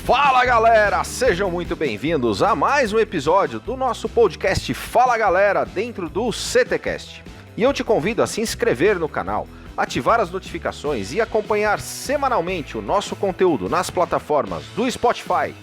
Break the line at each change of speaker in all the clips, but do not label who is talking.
Fala galera, sejam muito bem-vindos a mais um episódio do nosso podcast Fala Galera dentro do CTcast. E eu te convido a se inscrever no canal, ativar as notificações e acompanhar semanalmente o nosso conteúdo nas plataformas do Spotify,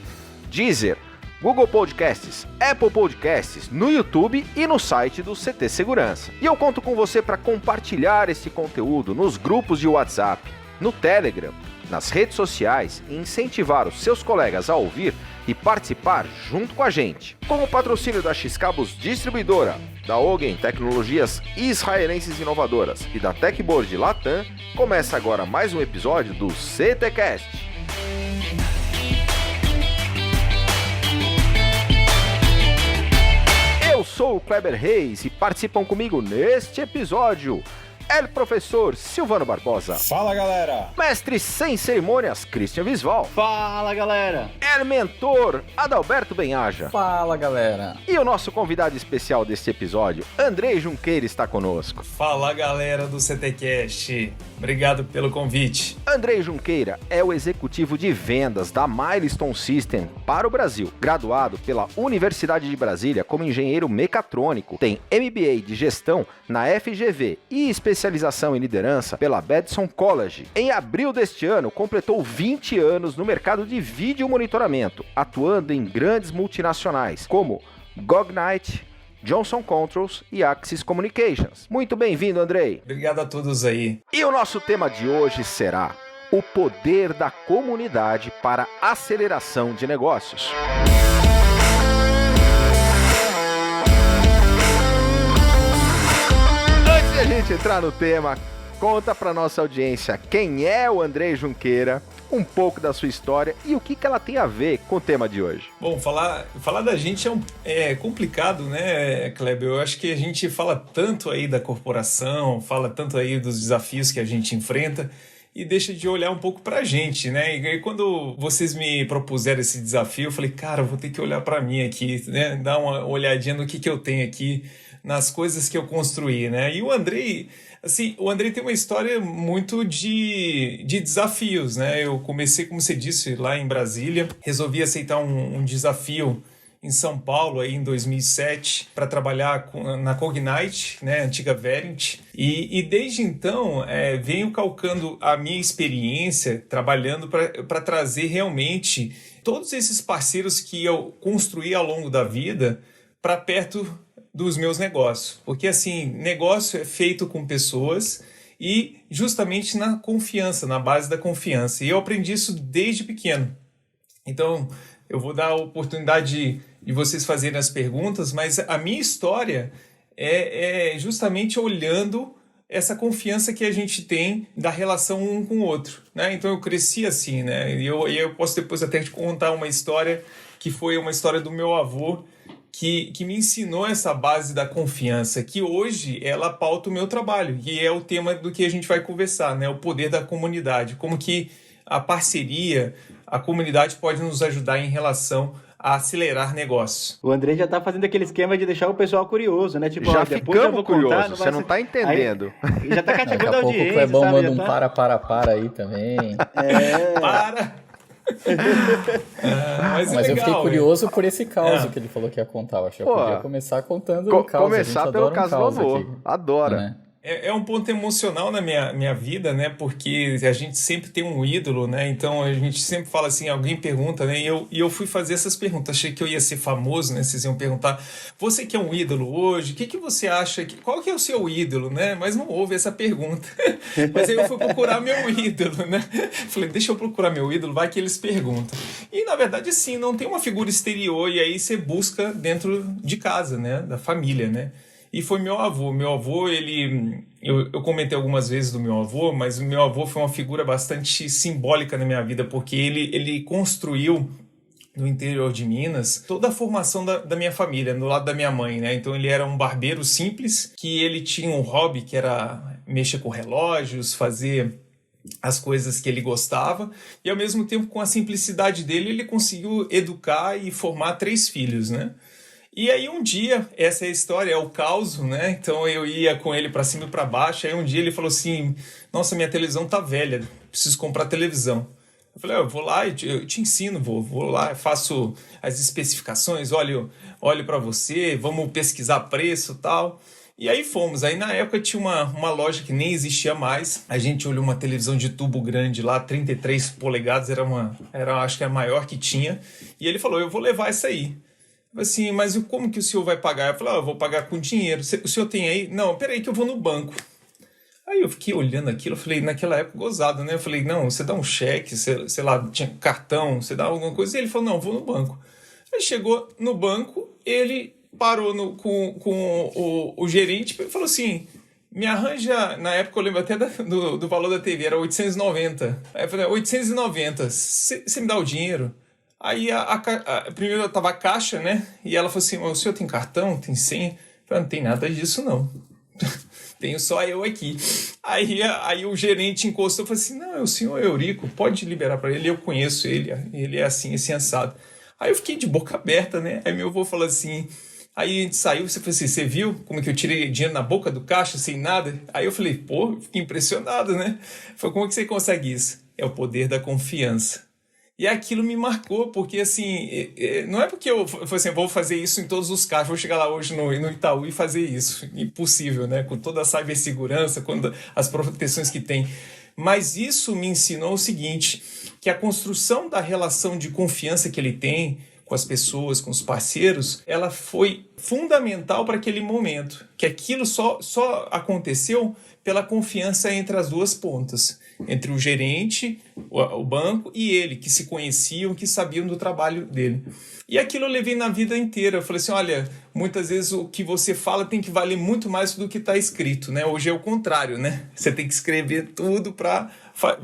Deezer, Google Podcasts, Apple Podcasts, no YouTube e no site do CT Segurança. E eu conto com você para compartilhar esse conteúdo nos grupos de WhatsApp, no Telegram, nas redes sociais e incentivar os seus colegas a ouvir e participar junto com a gente. Com o patrocínio da X-Cabos Distribuidora, da Ogen Tecnologias Israelenses Inovadoras e da Techboard Latam, começa agora mais um episódio do CTcast. Eu sou o Kleber Reis e participam comigo neste episódio El Professor Silvano Barbosa.
Fala, galera!
Mestre sem cerimônias, Christian Visval.
Fala, galera!
El Mentor, Adalberto Benhaja.
Fala, galera!
E o nosso convidado especial deste episódio, Andrei Junqueira, está conosco.
Fala, galera do CTcast. Obrigado pelo convite.
Andrei Junqueira é o executivo de vendas da Milestone System para o Brasil. Graduado pela Universidade de Brasília como engenheiro mecatrônico, tem MBA de gestão na FGV e especialização em liderança pela Babson College. Em abril deste ano, completou 20 anos no mercado de vídeo monitoramento, atuando em grandes multinacionais como Cognite, Johnson Controls e Axis Communications. Muito bem-vindo, Andrei.
Obrigado a todos aí.
E o nosso tema de hoje será o poder da comunidade para aceleração de negócios. Antes de a gente entrar no tema, conta para nossa audiência quem é o Andrei Junqueira, um pouco da sua história e o que ela tem a ver com o tema de hoje.
Bom, falar da gente é complicado, né, Kleber? Eu acho que a gente fala tanto aí da corporação, fala tanto aí dos desafios que a gente enfrenta e deixa de olhar um pouco pra gente, né? E quando vocês me propuseram esse desafio, eu falei, cara, eu vou ter que olhar pra mim aqui, né? Dar uma olhadinha no que eu tenho aqui, nas coisas que eu construí, né? E o Andrei tem uma história muito de desafios, né? Eu comecei, como você disse, lá em Brasília, resolvi aceitar um desafio em São Paulo aí em 2007 para trabalhar na Cognite, né, antiga Verint, e desde então venho calcando a minha experiência trabalhando para trazer realmente todos esses parceiros que eu construí ao longo da vida para perto dos meus negócios, porque assim, negócio é feito com pessoas e justamente na confiança, na base da confiança, e eu aprendi isso desde pequeno. Então eu vou dar a oportunidade de vocês fazerem as perguntas, mas a minha história é justamente olhando essa confiança que a gente tem da relação um com o outro, né? Então eu cresci assim, né? E eu posso depois até te contar uma história que foi uma história do meu avô, que me ensinou essa base da confiança, que hoje ela pauta o meu trabalho, e é o tema do que a gente vai conversar, né? O poder da comunidade, como que a parceria, a comunidade pode nos ajudar em relação a acelerar negócios.
O Andrei já tá fazendo aquele esquema de deixar o pessoal curioso, né? Tipo,
já
depois eu vou
curioso,
contar,
você não tá entendendo.
Aí, já tá cativando a
Daqui a pouco
audiência,
o Clebão
sabe?
manda para aí também.
Para! Mas
legal, eu fiquei curioso por esse caos que ele falou que ia contar. Eu acho que eu podia começar contando o caos.
Começar pelo caso do avô.
Aqui.
Adora.
Né?
É um ponto emocional na minha vida, né? Porque a gente sempre tem um ídolo, né? Então a gente sempre fala assim, alguém pergunta, né? E eu fui fazer essas perguntas. Achei que eu ia ser famoso, né? Vocês iam perguntar, você que é um ídolo hoje, o que você acha? Qual que é o seu ídolo, né? Mas não houve essa pergunta. Mas aí eu fui procurar meu ídolo, né? Falei, deixa eu procurar meu ídolo, vai que eles perguntam. E na verdade, sim, não tem uma figura exterior e aí você busca dentro de casa, né? Da família, né? E foi meu avô. Meu avô, eu comentei algumas vezes do meu avô, mas o meu avô foi uma figura bastante simbólica na minha vida, porque ele construiu no interior de Minas toda a formação da minha família, no lado da minha mãe, né? Então ele era um barbeiro simples, que ele tinha um hobby que era mexer com relógios, fazer as coisas que ele gostava, e ao mesmo tempo, com a simplicidade dele, ele conseguiu educar e formar 3 filhos, né? E aí um dia, essa é a história, é o caos, né? Então eu ia com ele para cima e para baixo, aí um dia ele falou assim, nossa, minha televisão tá velha, preciso comprar televisão. Eu falei, eu vou lá e eu te ensino, vou lá, faço as especificações, olho para você, vamos pesquisar preço e tal. E aí fomos. Aí na época tinha uma loja que nem existia mais. A gente olhou uma televisão de tubo grande lá, 33 polegadas, acho que era a maior que tinha. E ele falou, eu vou levar essa aí. Eu falei assim, mas como que o senhor vai pagar? Eu falei, eu vou pagar com dinheiro. O senhor tem aí? Não, peraí que eu vou no banco. Aí eu fiquei olhando aquilo, eu falei, naquela época gozado, né? Eu falei, não, você dá um cheque, sei lá, tinha cartão, você dá alguma coisa. E ele falou, não, vou no banco. Aí chegou no banco, ele parou com o gerente e falou assim, me arranja, na época eu lembro até do valor da TV, era 890. Aí eu falei, 890, você me dá o dinheiro? Aí primeiro estava a caixa, né? E ela falou assim, o senhor tem cartão? Tem senha? Eu falei, não tem nada disso não. Tenho só eu aqui. Aí o gerente encostou e falou assim, não, é o senhor Eurico, pode liberar para ele, eu conheço ele é assim assado. Aí eu fiquei de boca aberta, né? Aí meu avô falou assim, aí a gente saiu, você falou assim, você viu como que eu tirei dinheiro na boca do caixa sem nada? Aí eu falei, pô, fiquei impressionado, né? Falei, como que você consegue isso? É o poder da confiança. E aquilo me marcou, porque assim, não é porque eu falei assim, vou fazer isso em todos os caixas, vou chegar lá hoje no Itaú e fazer isso. Impossível, né? Com toda a cibersegurança, com as proteções que tem. Mas isso me ensinou o seguinte, que a construção da relação de confiança que ele tem com as pessoas, com os parceiros, ela foi fundamental para aquele momento. Que aquilo só aconteceu pela confiança entre as duas pontas. Entre o gerente, o banco e ele, que se conheciam, que sabiam do trabalho dele. E aquilo eu levei na vida inteira. Eu falei assim, olha, muitas vezes o que você fala tem que valer muito mais do que está escrito, né? Hoje é o contrário, né? Você tem que escrever tudo para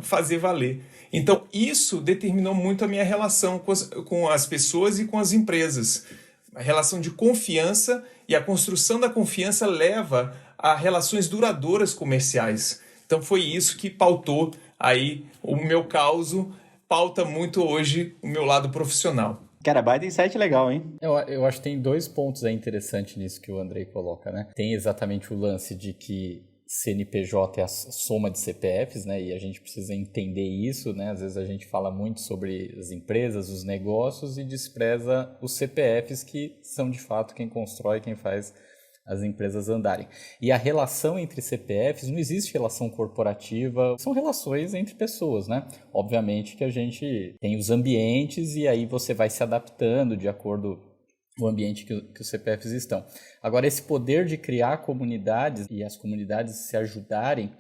fazer valer. Então, isso determinou muito a minha relação com as pessoas e com as empresas. A relação de confiança, e a construção da confiança leva a relações duradouras comerciais. Então foi isso que pautou aí o meu causo, pauta muito hoje o meu lado profissional.
Cara, baita insight legal, hein?
Eu acho que tem 2 pontos aí interessantes nisso que o Andrei coloca, né? Tem exatamente o lance de que CNPJ é a soma de CPFs, né? E a gente precisa entender isso, né? Às vezes a gente fala muito sobre as empresas, os negócios e despreza os CPFs que são de fato quem constrói, quem faz as empresas andarem. E a relação entre CPFs, não existe relação corporativa, são relações entre pessoas, né? Obviamente que a gente tem os ambientes e aí você vai se adaptando de acordo com o ambiente que os CPFs estão. Agora, esse poder de criar comunidades e as comunidades se ajudarem,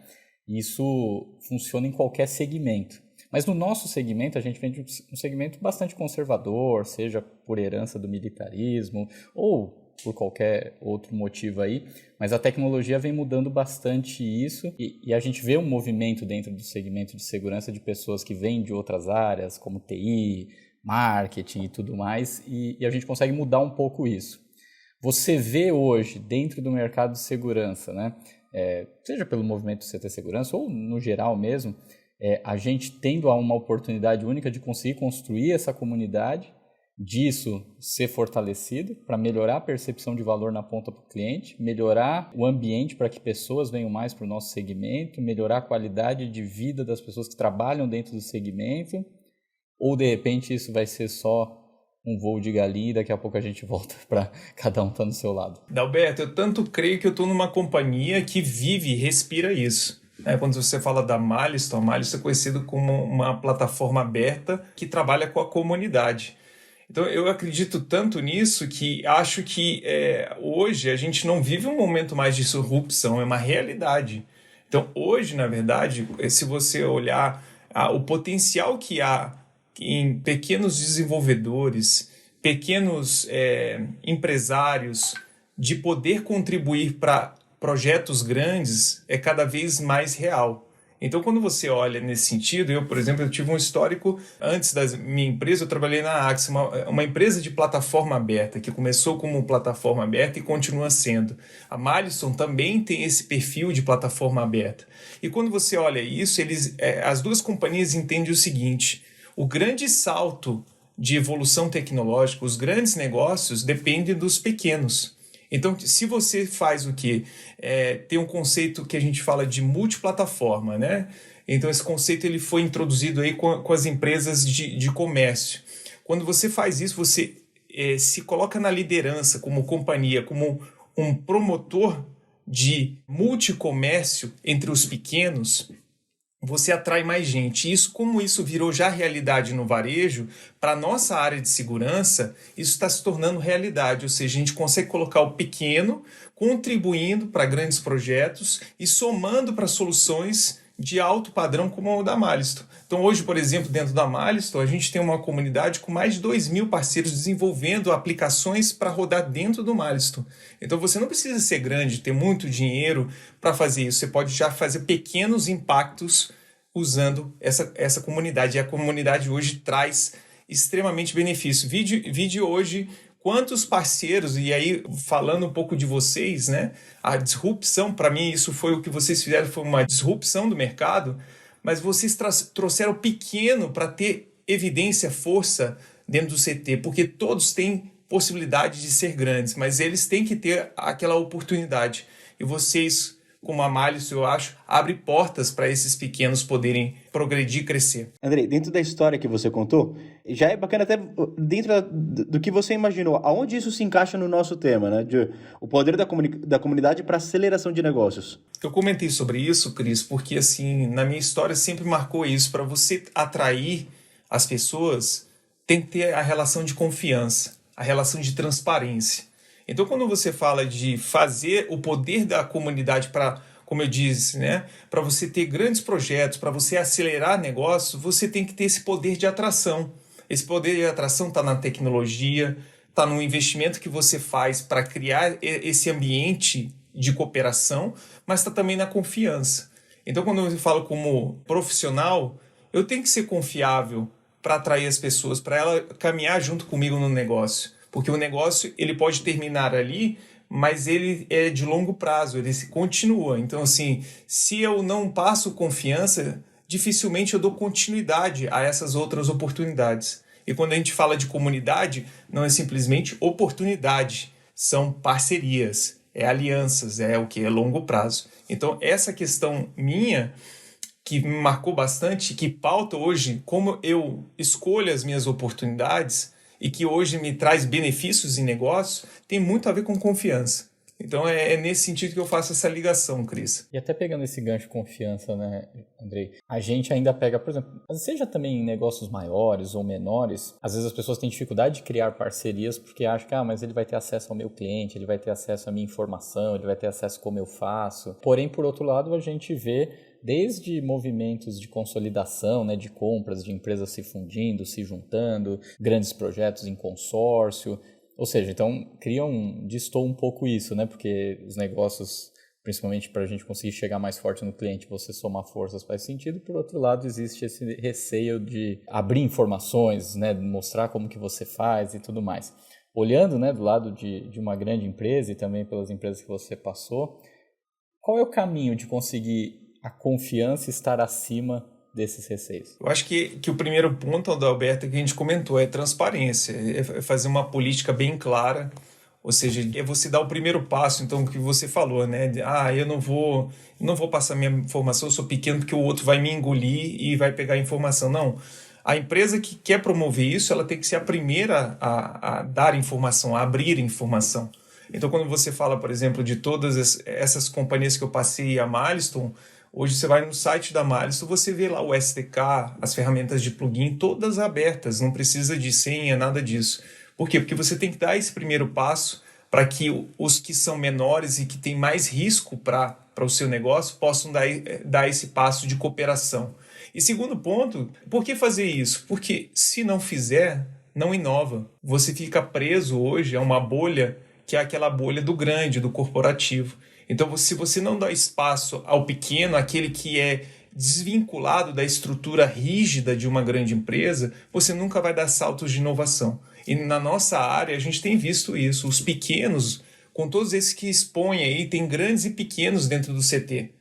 isso funciona em qualquer segmento. Mas no nosso segmento, a gente vem de um segmento bastante conservador, seja por herança do militarismo ou por qualquer outro motivo aí, mas a tecnologia vem mudando bastante isso e a gente vê um movimento dentro do segmento de segurança de pessoas que vêm de outras áreas, como TI, marketing e tudo mais, e a gente consegue mudar um pouco isso. Você vê hoje, dentro do mercado de segurança, né, seja pelo movimento do CT Segurança ou no geral mesmo, a gente tendo uma oportunidade única de conseguir construir essa comunidade, disso ser fortalecido para melhorar a percepção de valor na ponta para o cliente, melhorar o ambiente para que pessoas venham mais para o nosso segmento, melhorar a qualidade de vida das pessoas que trabalham dentro do segmento, ou de repente isso vai ser só um voo de galinha e daqui a pouco a gente volta para cada um estar no seu lado.
Dalberto, eu tanto creio que eu estou numa companhia que vive e respira isso. Quando você fala da Milestone, a Milestone é conhecido como uma plataforma aberta que trabalha com a comunidade. Então, eu acredito tanto nisso que acho que hoje a gente não vive um momento mais de disrupção, é uma realidade. Então, hoje, na verdade, se você olhar o potencial que há em pequenos desenvolvedores, pequenos empresários, de poder contribuir para projetos grandes, é cada vez mais real. Então, quando você olha nesse sentido, eu, por exemplo, eu tive um histórico, antes da minha empresa, eu trabalhei na Axis, uma empresa de plataforma aberta, que começou como plataforma aberta e continua sendo. A Milestone também tem esse perfil de plataforma aberta. E quando você olha isso, as duas companhias entendem o seguinte, o grande salto de evolução tecnológica, os grandes negócios dependem dos pequenos. Então, se você faz o quê? Tem um conceito que a gente fala de multiplataforma, né? Então esse conceito ele foi introduzido aí com as empresas de comércio. Quando você faz isso, você se coloca na liderança como companhia, como um promotor de multicomércio entre os pequenos, você atrai mais gente. Como isso virou já realidade no varejo, para a nossa área de segurança, isso está se tornando realidade. Ou seja, a gente consegue colocar o pequeno contribuindo para grandes projetos e somando para soluções de alto padrão como a da Malisto. Então hoje, por exemplo, dentro da Malisto, a gente tem uma comunidade com mais de 2.000 parceiros desenvolvendo aplicações para rodar dentro do Malisto. Então você não precisa ser grande, ter muito dinheiro para fazer isso. Você pode já fazer pequenos impactos usando essa comunidade. E a comunidade hoje traz extremamente benefício. Vide hoje quantos parceiros, e aí falando um pouco de vocês, né? A disrupção, para mim isso foi o que vocês fizeram, foi uma disrupção do mercado, mas vocês trouxeram o pequeno para ter evidência, força dentro do CT, porque todos têm possibilidade de ser grandes, mas eles têm que ter aquela oportunidade. E vocês, como a Malisto, eu acho, abre portas para esses pequenos poderem progredir e crescer.
Andrei, dentro da história que você contou, já é bacana até dentro do que você imaginou, aonde isso se encaixa no nosso tema, né? O poder da comunidade para aceleração de negócios.
Eu comentei sobre isso, Cris, porque assim, na minha história sempre marcou isso. Para você atrair as pessoas, tem que ter a relação de confiança, a relação de transparência. Então, quando você fala de fazer o poder da comunidade para, como eu disse, né, para você ter grandes projetos, para você acelerar negócios, você tem que ter esse poder de atração. Esse poder de atração está na tecnologia, está no investimento que você faz para criar esse ambiente de cooperação, mas está também na confiança. Então, quando eu falo como profissional, eu tenho que ser confiável para atrair as pessoas, para ela caminhar junto comigo no negócio. Porque o negócio ele pode terminar ali, mas ele é de longo prazo, ele continua. Então, assim, se eu não passo confiança, dificilmente eu dou continuidade a essas outras oportunidades. E quando a gente fala de comunidade, não é simplesmente oportunidade, são parcerias, é alianças, é o que? É longo prazo. Então, essa questão minha, que me marcou bastante, que pauta hoje como eu escolho as minhas oportunidades e que hoje me traz benefícios em negócio, tem muito a ver com confiança. Então é nesse sentido que eu faço essa ligação, Cris.
E até pegando esse gancho de confiança, né, Andrei? A gente ainda pega, por exemplo, seja também em negócios maiores ou menores, às vezes as pessoas têm dificuldade de criar parcerias porque acham que, mas ele vai ter acesso ao meu cliente, ele vai ter acesso à minha informação, ele vai ter acesso a como eu faço. Porém, por outro lado, a gente vê desde movimentos de consolidação, né, de compras, de empresas se fundindo, se juntando, grandes projetos em consórcio. Ou seja, então distou um pouco isso, né? Porque os negócios, principalmente para a gente conseguir chegar mais forte no cliente, você somar forças faz sentido. Por outro lado, existe esse receio de abrir informações, né? Mostrar como que você faz e tudo mais. Olhando, né, do lado de uma grande empresa e também pelas empresas que você passou, qual é o caminho de conseguir a confiança estar acima desses receios?
Eu acho que o primeiro ponto, Adalberto, que a gente comentou, é transparência, é fazer uma política bem clara, ou seja, é você dar o primeiro passo, então, que você falou, né? Eu não vou passar minha informação, eu sou pequeno porque o outro vai me engolir e vai pegar a informação. Não, a empresa que quer promover isso, ela tem que ser a primeira a dar informação, a abrir informação. Então, quando você fala, por exemplo, de todas essas companhias que eu passei, a Milestone, hoje você vai no site da Malisto, você vê lá o SDK, as ferramentas de plugin, todas abertas, não precisa de senha, nada disso. Por quê? Porque você tem que dar esse primeiro passo para que os que são menores e que têm mais risco para o seu negócio possam dar esse passo de cooperação. E segundo ponto, por que fazer isso? Porque se não fizer, não inova. Você fica preso hoje a uma bolha que é aquela bolha do grande, do corporativo. Então, se você não dá espaço ao pequeno, aquele que é desvinculado da estrutura rígida de uma grande empresa, você nunca vai dar saltos de inovação. E na nossa área, a gente tem visto isso. Os pequenos, com todos esses que expõem aí, tem grandes e pequenos dentro do CT.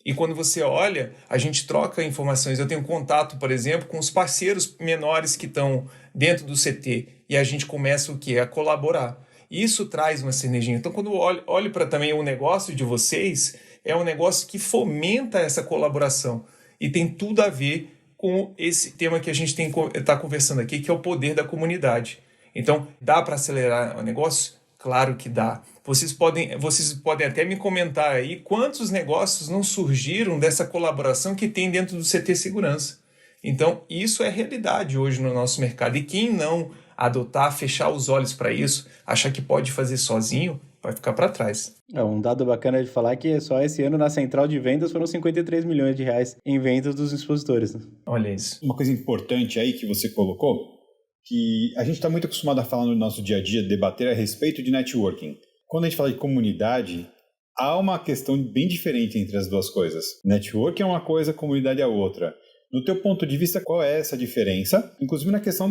E quando você olha, a gente troca informações. Eu tenho contato, por exemplo, com os parceiros menores que estão dentro do CT. E a gente começa o quê? A colaborar. Isso traz uma sinergia. Então, quando eu olho para também o negócio de vocês, é um negócio que fomenta essa colaboração. E tem tudo a ver com esse tema que a gente está conversando aqui, que é o poder da comunidade. Então, dá para acelerar o negócio? Claro que dá. Vocês podem até me comentar aí quantos negócios não surgiram dessa colaboração que tem dentro do CT Segurança. Então, isso é realidade hoje no nosso mercado. E quem não adotar, fechar os olhos para isso, achar que pode fazer sozinho, vai ficar para trás.
Um dado bacana de falar é que só esse ano na central de vendas foram 53 milhões de reais em vendas dos expositores. Né?
Olha isso.
Uma coisa importante aí que você colocou, que a gente está muito acostumado a falar no nosso dia a dia, debater a respeito de networking. Quando a gente fala de comunidade, há uma questão bem diferente entre as duas coisas. Networking é uma coisa, comunidade é outra. No teu ponto de vista, qual é essa diferença? Inclusive na questão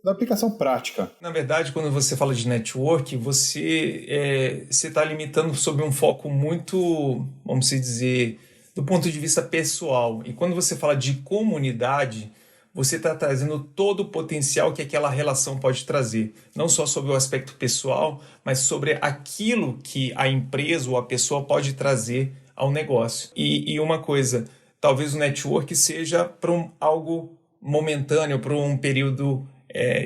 da aplicação prática.
Na verdade, quando você fala de network, você está limitando sob um foco muito, vamos dizer, do ponto de vista pessoal. E quando você fala de comunidade, você está trazendo todo o potencial que aquela relação pode trazer. Não só sobre o aspecto pessoal, mas sobre aquilo que a empresa ou a pessoa pode trazer ao negócio. E uma coisa, talvez o network seja para algo momentâneo, para um período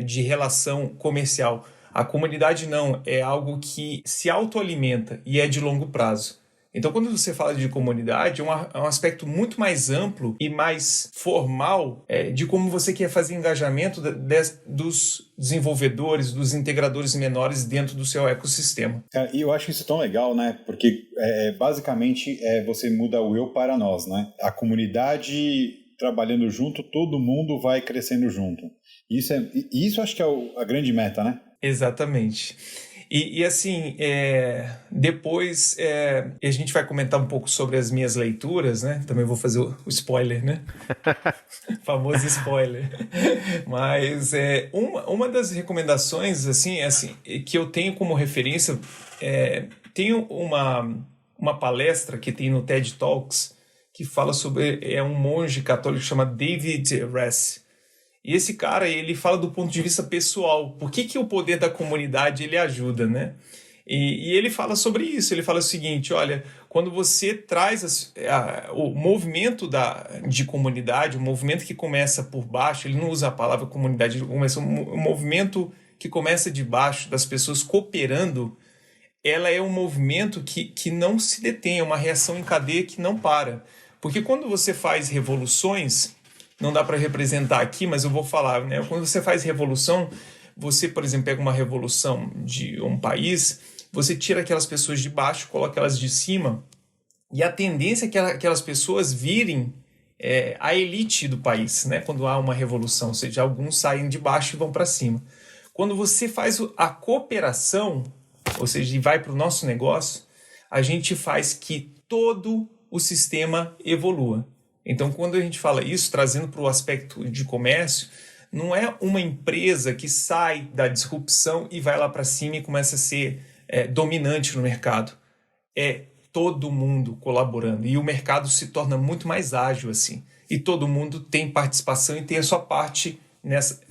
de relação comercial. A comunidade não, é algo que se autoalimenta e é de longo prazo. Então, quando você fala de comunidade, é um aspecto muito mais amplo e mais formal de como você quer fazer engajamento dos desenvolvedores, dos integradores menores dentro do seu ecossistema.
E eu acho isso tão legal, né? Porque basicamente você muda o eu para nós, né? A comunidade trabalhando junto, todo mundo vai crescendo junto. Isso acho que é a grande meta, né?
Exatamente. E assim, depois a gente vai comentar um pouco sobre as minhas leituras, né? Também vou fazer o spoiler, né? Famoso spoiler. Mas uma das recomendações assim, que eu tenho como referência, tem uma palestra que tem no TED Talks que fala sobre um monge católico chamado David Ress. E esse cara, ele fala do ponto de vista pessoal. Por que o poder da comunidade ele ajuda, né? E ele fala sobre isso. Ele fala o seguinte, olha, quando você traz o movimento de comunidade, o movimento que começa por baixo, ele não usa a palavra comunidade, ele começa um movimento que começa de baixo, das pessoas cooperando, ela é um movimento que não se detém, é uma reação em cadeia que não para. Porque quando você faz revoluções, não dá para representar aqui, mas eu vou falar, né? Quando você faz revolução, você, por exemplo, pega uma revolução de um país, você tira aquelas pessoas de baixo, coloca elas de cima, e a tendência é que aquelas pessoas virem a elite do país, né? Quando há uma revolução, ou seja, alguns saem de baixo e vão para cima. Quando você faz a cooperação, ou seja, e vai para o nosso negócio, a gente faz que todo o sistema evolua. Então, quando a gente fala isso, trazendo para o aspecto de comércio, não é uma empresa que sai da disrupção e vai lá para cima e começa a ser dominante no mercado. É todo mundo colaborando. E o mercado se torna muito mais ágil assim. E todo mundo tem participação e tem a sua parte,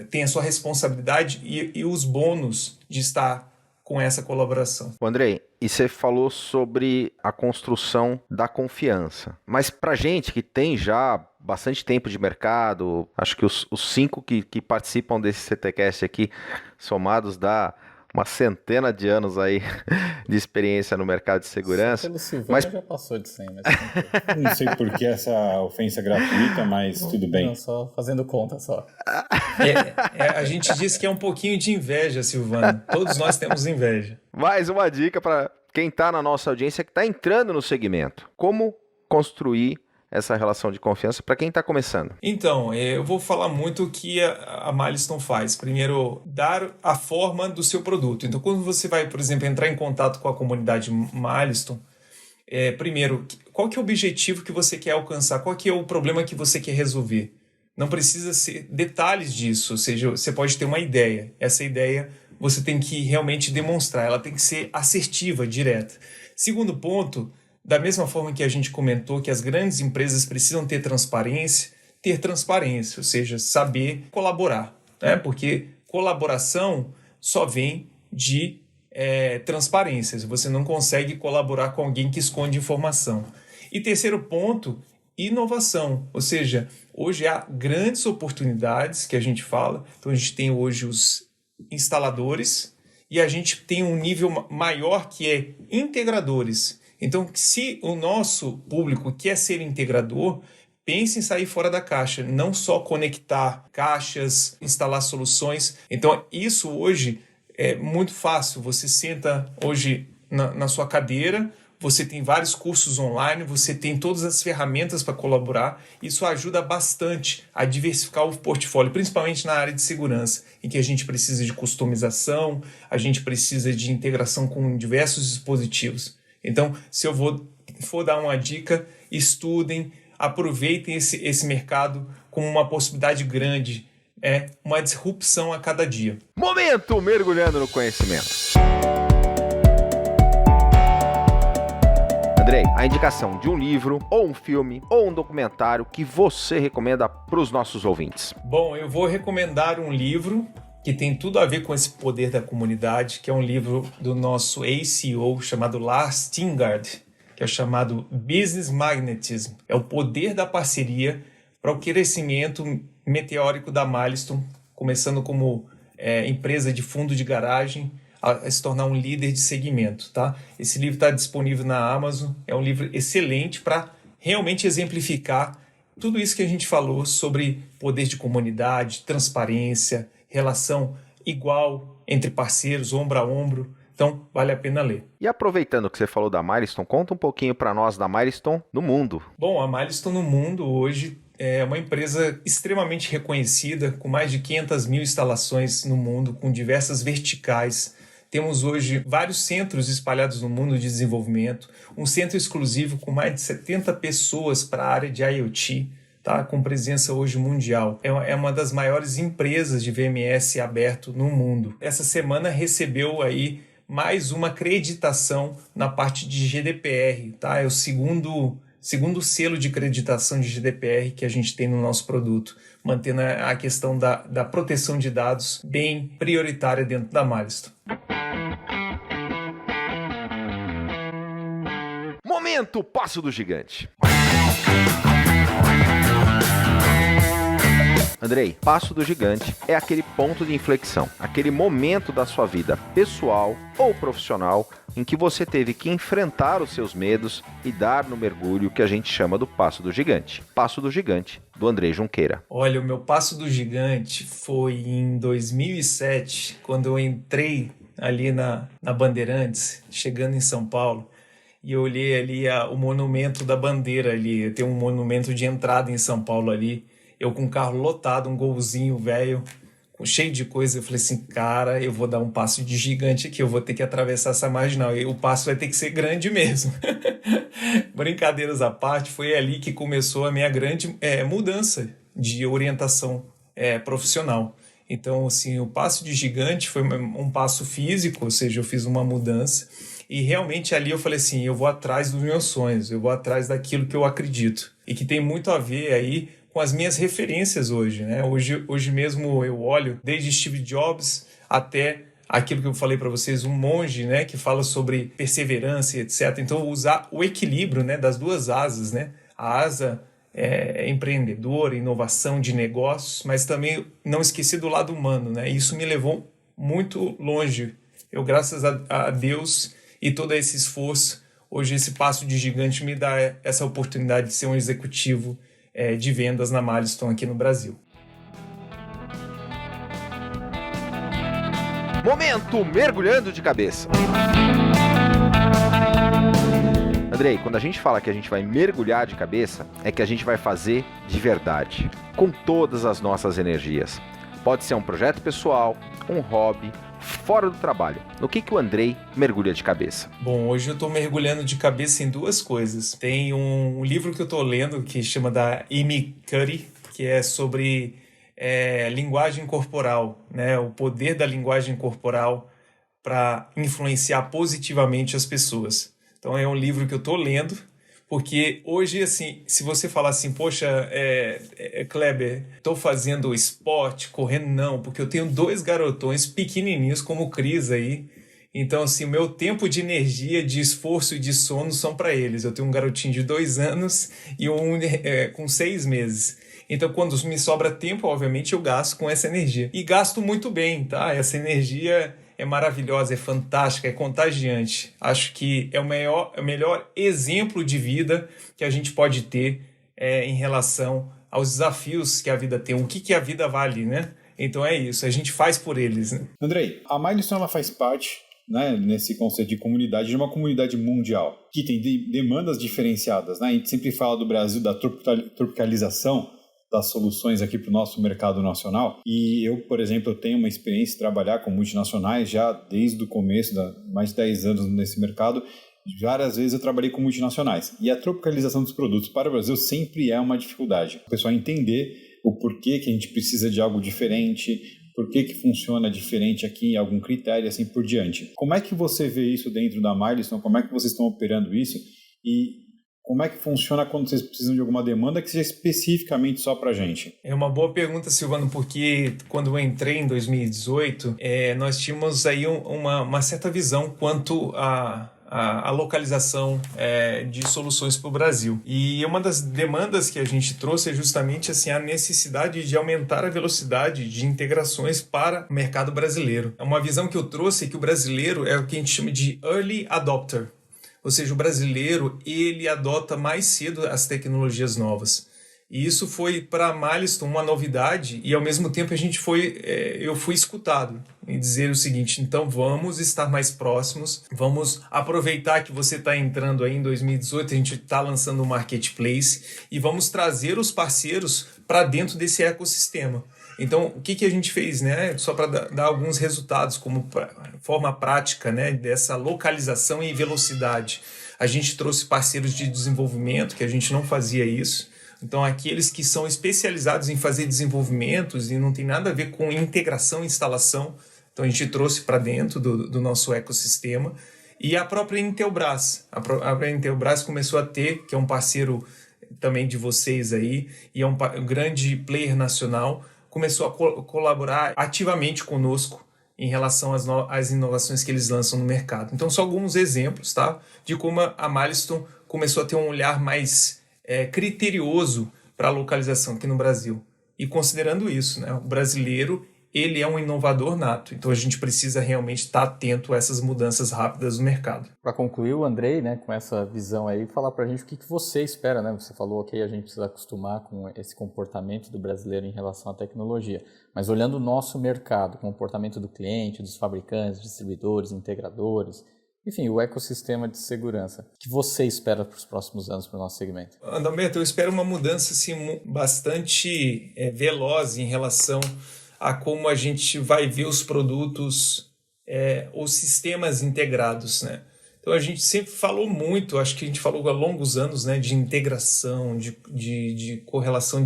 tem a sua responsabilidade e os bônus de estar com essa colaboração.
Andrei, e você falou sobre a construção da confiança. Mas pra gente que tem já bastante tempo de mercado, acho que os 5 que participam desse CTcast aqui, somados, dá uma centena de anos aí de experiência no mercado de segurança.
Pelo Silvano já passou de 100, mas...
Não sei por que essa ofensa gratuita, mas tudo bem.
Não, só fazendo conta só.
A gente disse que é um pouquinho de inveja, Silvano. Todos nós temos inveja.
Mais uma dica para quem está na nossa audiência que está entrando no segmento. Como construir essa relação de confiança para quem está começando?
Então, eu vou falar muito o que a Milestone faz. Primeiro, dar a forma do seu produto. Então, quando você vai, por exemplo, entrar em contato com a comunidade Milestone, primeiro, qual que é o objetivo que você quer alcançar? Qual que é o problema que você quer resolver? Não precisa ser detalhes disso, ou seja, você pode ter uma ideia. Essa ideia você tem que realmente demonstrar, ela tem que ser assertiva, direta. Segundo ponto, da mesma forma que a gente comentou que as grandes empresas precisam ter transparência, ou seja, saber colaborar, né? Porque colaboração só vem de transparência, você não consegue colaborar com alguém que esconde informação. E terceiro ponto inovação, ou seja, hoje há grandes oportunidades que a gente fala. Então a gente tem hoje os instaladores e a gente tem um nível maior que é integradores. Então, se o nosso público quer ser integrador, pense em sair fora da caixa, não só conectar caixas, instalar soluções. Então, isso hoje é muito fácil. Você senta hoje na sua cadeira, você tem vários cursos online, você tem todas as ferramentas para colaborar. Isso ajuda bastante a diversificar o portfólio, principalmente na área de segurança, em que a gente precisa de customização, a gente precisa de integração com diversos dispositivos. Então, se eu for dar uma dica, estudem, aproveitem esse mercado como uma possibilidade grande, uma disrupção a cada dia.
Momento mergulhando no conhecimento. Andrei, a indicação de um livro, ou um filme, ou um documentário que você recomenda para os nossos ouvintes.
Bom, eu vou recomendar um livro que tem tudo a ver com esse poder da comunidade, que é um livro do nosso ACO chamado Lars Tingard, que é chamado Business Magnetism. É o poder da parceria para o crescimento meteórico da Milestone, começando como empresa de fundo de garagem, a se tornar um líder de segmento. Tá? Esse livro está disponível na Amazon, é um livro excelente para realmente exemplificar tudo isso que a gente falou sobre poder de comunidade, transparência, relação igual entre parceiros, ombro a ombro. Então, vale a pena ler.
E aproveitando que você falou da Milestone, conta um pouquinho para nós da Milestone no mundo.
Bom, a Milestone no mundo hoje é uma empresa extremamente reconhecida, com mais de 500 mil instalações no mundo, com diversas verticais. Temos hoje vários centros espalhados no mundo de desenvolvimento, um centro exclusivo com mais de 70 pessoas para a área de IoT, tá? Com presença hoje mundial. É uma das maiores empresas de VMS aberto no mundo. Essa semana recebeu aí mais uma acreditação na parte de GDPR, tá? É o segundo selo de acreditação de GDPR que a gente tem no nosso produto, mantendo a questão da proteção de dados bem prioritária dentro da Milestone.
Momento Passo do Gigante. Andrei, Passo do Gigante é aquele ponto de inflexão, aquele momento da sua vida pessoal ou profissional em que você teve que enfrentar os seus medos e dar no mergulho que a gente chama do Passo do Gigante. Passo do Gigante, do Andrei Junqueira.
Olha, o meu Passo do Gigante foi em 2007, quando eu entrei ali na Bandeirantes, chegando em São Paulo, e eu olhei ali o monumento da bandeira ali, tem um monumento de entrada em São Paulo ali, eu com um carro lotado, um golzinho velho, cheio de coisa. Eu falei assim, cara, eu vou dar um passo de gigante aqui, eu vou ter que atravessar essa marginal, e o passo vai ter que ser grande mesmo. Brincadeiras à parte, foi ali que começou a minha grande mudança de orientação profissional. Então, assim, o passo de gigante foi um passo físico, ou seja, eu fiz uma mudança, e realmente ali eu falei assim, eu vou atrás dos meus sonhos, eu vou atrás daquilo que eu acredito, e que tem muito a ver aí com as minhas referências hoje, né? Hoje mesmo eu olho desde Steve Jobs até aquilo que eu falei para vocês, um monge, né, que fala sobre perseverança e etc. Então, usar o equilíbrio, né, das duas asas, né? A asa empreendedora, inovação de negócios, mas também não esquecer do lado humano, né? Isso me levou muito longe. Eu, graças a Deus e todo esse esforço, hoje esse passo de gigante me dá essa oportunidade de ser um executivo de vendas na Milestone aqui no Brasil.
Momento mergulhando de cabeça. Andrei, quando a gente fala que a gente vai mergulhar de cabeça, é que a gente vai fazer de verdade, com todas as nossas energias. Pode ser um projeto pessoal, um hobby, fora do trabalho. No que o Andrei mergulha de cabeça?
Bom, hoje eu estou mergulhando de cabeça em duas coisas. Tem um livro que eu estou lendo que chama da Amy Cuddy, que é sobre linguagem corporal, né? O poder da linguagem corporal para influenciar positivamente as pessoas. Então é um livro que eu estou lendo, porque hoje, assim, se você falar assim, poxa, Kleber, estou fazendo esporte, correndo, não, porque eu tenho 2 garotões pequenininhos como o Cris aí, Então, assim, o meu tempo de energia, de esforço e de sono são para eles. Eu tenho um garotinho de 2 anos e um com 6 meses. Então, quando me sobra tempo, obviamente, eu gasto com essa energia. E gasto muito bem, tá? Essa energia é maravilhosa, é fantástica, é contagiante. Acho que é o melhor exemplo de vida que a gente pode ter em relação aos desafios que a vida tem. O que a vida vale, né? Então é isso, a gente faz por eles, né?
Andrei, a Milestone ela faz parte, né, nesse conceito de comunidade, de uma comunidade mundial, que tem demandas diferenciadas, né? A gente sempre fala do Brasil, da tropicalização das soluções aqui para o nosso mercado nacional. E eu, por exemplo, eu tenho uma experiência de trabalhar com multinacionais já desde o começo, mais de 10 anos nesse mercado. Várias vezes eu trabalhei com multinacionais. E a tropicalização dos produtos para o Brasil sempre é uma dificuldade. O pessoal entender o porquê que a gente precisa de algo diferente, por que funciona diferente aqui, algum critério e assim por diante. Como é que você vê isso dentro da Milestone? Como é que vocês estão operando isso? E como é que funciona quando vocês precisam de alguma demanda que seja especificamente só para a gente?
É uma boa pergunta, Silvano, porque quando eu entrei em 2018, nós tínhamos aí uma certa visão quanto a localização de soluções para o Brasil. E uma das demandas que a gente trouxe é justamente assim, a necessidade de aumentar a velocidade de integrações para o mercado brasileiro. É uma visão que eu trouxe que o brasileiro é o que a gente chama de early adopter. Ou seja, o brasileiro, ele adota mais cedo as tecnologias novas. E isso foi para a Milestone uma novidade e, ao mesmo tempo, eu fui escutado em dizer o seguinte: então vamos estar mais próximos, vamos aproveitar que você está entrando aí em 2018, a gente está lançando um marketplace e vamos trazer os parceiros para dentro desse ecossistema. Então, o que a gente fez, né? Só para dar alguns resultados, como forma prática, né, dessa localização e velocidade. A gente trouxe parceiros de desenvolvimento, que a gente não fazia isso. Então, aqueles que são especializados em fazer desenvolvimentos e não tem nada a ver com integração e instalação. Então, a gente trouxe para dentro do nosso ecossistema. E a própria Intelbras. A própria Intelbras começou a ter, que é um parceiro também de vocês aí, e é um grande player nacional, começou a colaborar ativamente conosco em relação às inovações que eles lançam no mercado. Então, só alguns exemplos, tá, de como a Milestone começou a ter um olhar mais criterioso para a localização aqui no Brasil. E considerando isso, né, o brasileiro, ele é um inovador nato. Então, a gente precisa realmente estar atento a essas mudanças rápidas no mercado.
Para concluir, o Andrei, né, com essa visão aí, falar para a gente o que você espera, né? Você falou que a gente precisa acostumar com esse comportamento do brasileiro em relação à tecnologia. Mas olhando o nosso mercado, o comportamento do cliente, dos fabricantes, distribuidores, integradores, enfim, o ecossistema de segurança. O que você espera para os próximos anos para o nosso segmento?
Adalberto, eu espero uma mudança assim, bastante veloz em relação a como a gente vai ver os produtos, os sistemas integrados, né? Então a gente sempre falou muito, acho que a gente falou há longos anos, né, de integração, de correlação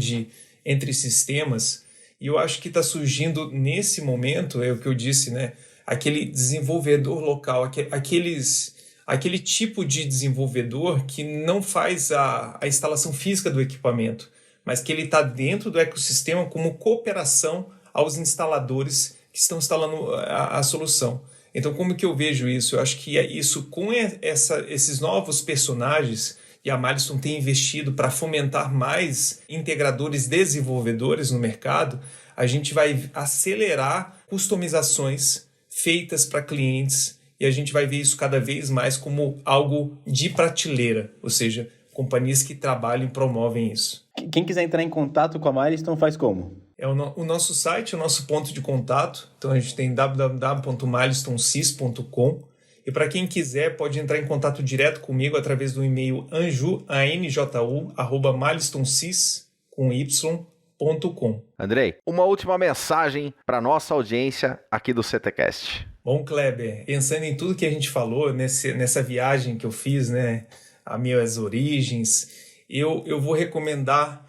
entre sistemas, e eu acho que está surgindo nesse momento, é o que eu disse, né, aquele desenvolvedor local, aquele tipo de desenvolvedor que não faz a instalação física do equipamento, mas que ele está dentro do ecossistema como cooperação aos instaladores que estão instalando a solução. Então, como que eu vejo isso? Eu acho que é isso, com esses novos personagens, e a Milestone tem investido para fomentar mais integradores desenvolvedores no mercado, a gente vai acelerar customizações feitas para clientes e a gente vai ver isso cada vez mais como algo de prateleira, ou seja, companhias que trabalham e promovem isso.
Quem quiser entrar em contato com a Milestone faz como?
É o nosso site, o nosso ponto de contato. Então a gente tem www.milestonesys.com e para quem quiser pode entrar em contato direto comigo através do e-mail anju@milestonesys.com.
Andrei, uma última mensagem para nossa audiência aqui do CTcast.
Bom, Kleber, pensando em tudo que a gente falou nessa viagem que eu fiz, né, as minhas origens, eu vou recomendar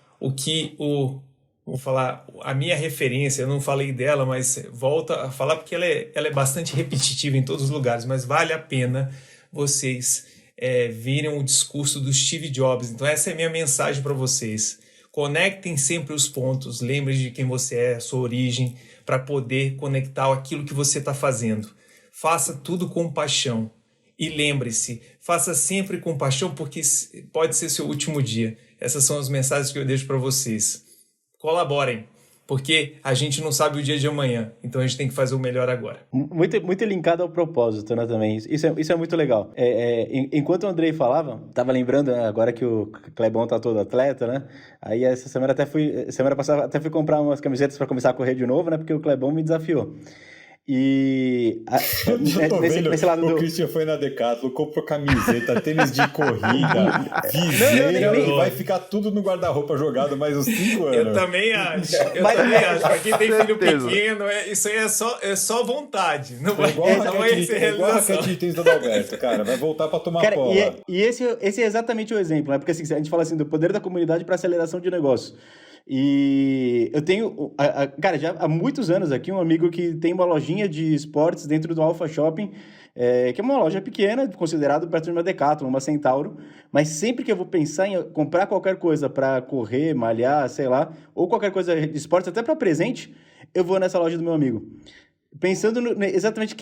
vou falar a minha referência, eu não falei dela, mas volto a falar porque ela é bastante repetitiva em todos os lugares, mas vale a pena vocês virem o discurso do Steve Jobs. Então essa é a minha mensagem para vocês. Conectem sempre os pontos, lembrem de quem você é, a sua origem, para poder conectar aquilo que você está fazendo. faça tudo com paixão. E lembre-se, faça sempre com paixão, porque pode ser seu último dia. Essas são as mensagens que eu deixo para vocês. Colaborem, porque a gente não sabe o dia de amanhã, então a gente tem que fazer o melhor agora.
Muito linkado ao propósito, né, também. Isso é muito legal. Enquanto o Andrei falava, tava lembrando, né, agora que o Clebão tá todo atleta, né? Aí semana passada até fui comprar umas camisetas para começar a correr de novo, né? Porque o Clebão me desafiou. E
nesse lado o Christian foi na Decathlon, comprou camiseta, tênis de corrida, viseira, e vai ficar tudo no guarda-roupa jogado mais uns 5 anos.
Eu também acho. Pra quem tem filho pequeno, isso aí é só vontade. Não vai ser realização.
Igual a raquete de tênis do Adalberto, cara. Vai voltar pra tomar cola.
E esse é exatamente o exemplo, né? Porque assim, a gente fala assim do poder da comunidade para aceleração de negócio. E eu tenho, cara, já há muitos anos aqui, um amigo que tem uma lojinha de esportes dentro do Alpha Shopping, que é uma loja pequena, considerado perto de uma Decathlon, uma Centauro, mas sempre que eu vou pensar em comprar qualquer coisa para correr, malhar, sei lá, ou qualquer coisa de esportes, até para presente, eu vou nessa loja do meu amigo. Pensando exatamente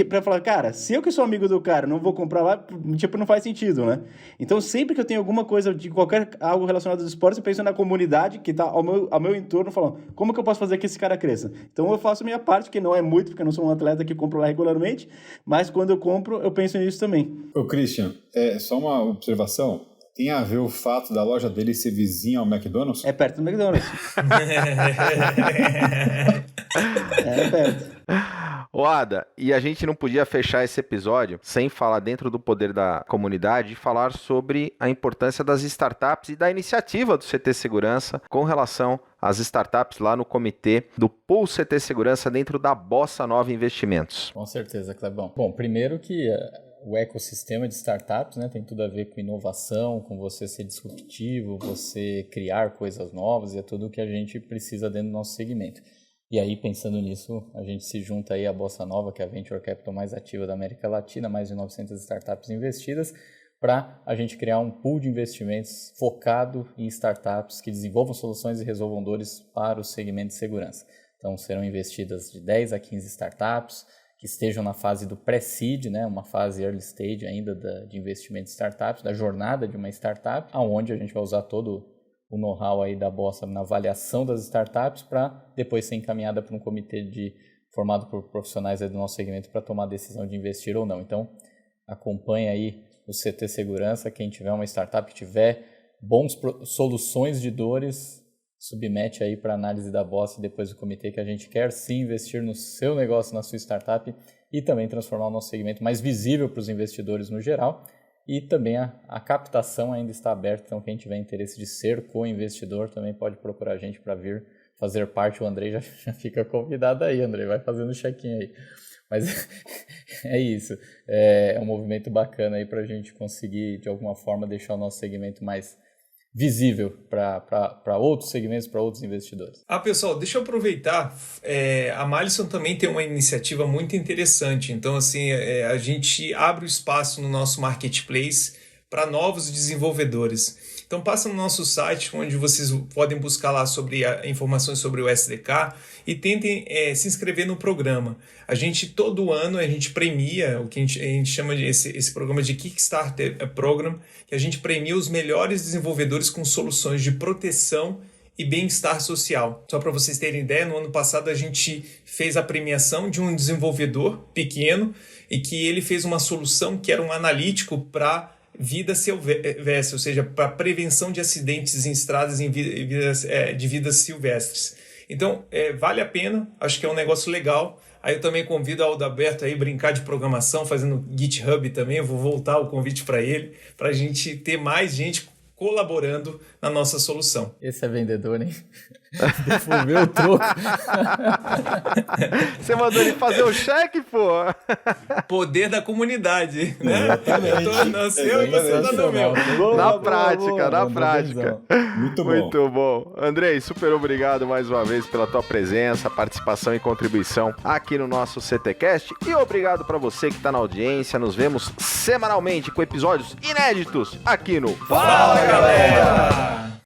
para falar, cara, se eu que sou amigo do cara não vou comprar lá, tipo, não faz sentido, né? Então, sempre que eu tenho alguma coisa de algo relacionado aos esportes, eu penso na comunidade que tá ao meu entorno, falando, como que eu posso fazer que esse cara cresça? Então, eu faço a minha parte, que não é muito, porque eu não sou um atleta que compro lá regularmente, mas quando eu compro, eu penso nisso também.
Ô, Christian, só uma observação. Tem a ver o fato da loja dele ser vizinha ao McDonald's?
É perto do McDonald's. É perto.
Ô Ada, e a gente não podia fechar esse episódio sem falar dentro do poder da comunidade e falar sobre a importância das startups e da iniciativa do CT Segurança com relação às startups lá no comitê do Pool CT Segurança dentro da Bossa Nova Investimentos.
Com certeza, Clebão. Bom, primeiro que o ecossistema de startups, né, tem tudo a ver com inovação, com você ser disruptivo, você criar coisas novas, e é tudo o que a gente precisa dentro do nosso segmento. E aí, pensando nisso, a gente se junta aí à Bossa Nova, que é a venture capital mais ativa da América Latina, mais de 900 startups investidas, para a gente criar um pool de investimentos focado em startups que desenvolvam soluções e resolvam dores para o segmento de segurança. Então, serão investidas de 10 a 15 startups que estejam na fase do pré-seed, né, uma fase early stage ainda de investimento de startups, da jornada de uma startup, onde a gente vai usar todo o know-how aí da Bossa na avaliação das startups para depois ser encaminhada para um comitê formado por profissionais aí do nosso segmento para tomar a decisão de investir ou não. Então, acompanhe aí o CT Segurança, quem tiver uma startup que tiver soluções de dores, submete aí para análise da Bossa e depois do comitê, que a gente quer sim investir no seu negócio, na sua startup e também transformar o nosso segmento mais visível para os investidores no geral. E também a captação ainda está aberta, então quem tiver interesse de ser co-investidor também pode procurar a gente para vir fazer parte. O Andrei já fica convidado aí, Andrei, vai fazendo check-in aí. Mas é isso, é um movimento bacana aí para a gente conseguir de alguma forma deixar o nosso segmento mais visível para outros segmentos, para outros investidores.
Pessoal, deixa eu aproveitar, a Mallison também tem uma iniciativa muito interessante, então assim, a gente abre o espaço no nosso marketplace para novos desenvolvedores. Então passa no nosso site, onde vocês podem buscar lá sobre informações sobre o SDK e tentem se inscrever no programa. A gente, todo ano, a gente premia o que a gente chama de esse programa de Kickstarter Program, que a gente premia os melhores desenvolvedores com soluções de proteção e bem-estar social. Só para vocês terem ideia, no ano passado a gente fez a premiação de um desenvolvedor pequeno e que ele fez uma solução que era um analítico para vida silvestre, ou seja, para prevenção de acidentes em estradas de vidas silvestres. Então, vale a pena, acho que é um negócio legal. Aí eu também convido o Adalberto a brincar de programação, fazendo GitHub também, eu vou voltar o convite para ele, para a gente ter mais gente colaborando na nossa solução.
Esse é vendedor, hein? Devolveu o troco.
Você mandou ele fazer o cheque, pô?
Poder da comunidade, né?
Exatamente.
Eu tô no seu e você tá no meu.
Na prática.
Muito bom.
Muito bom. Andrei, super obrigado mais uma vez pela tua presença, participação e contribuição aqui no nosso CTcast. E obrigado para você que está na audiência. Nos vemos semanalmente com episódios inéditos aqui no
Fala, galera!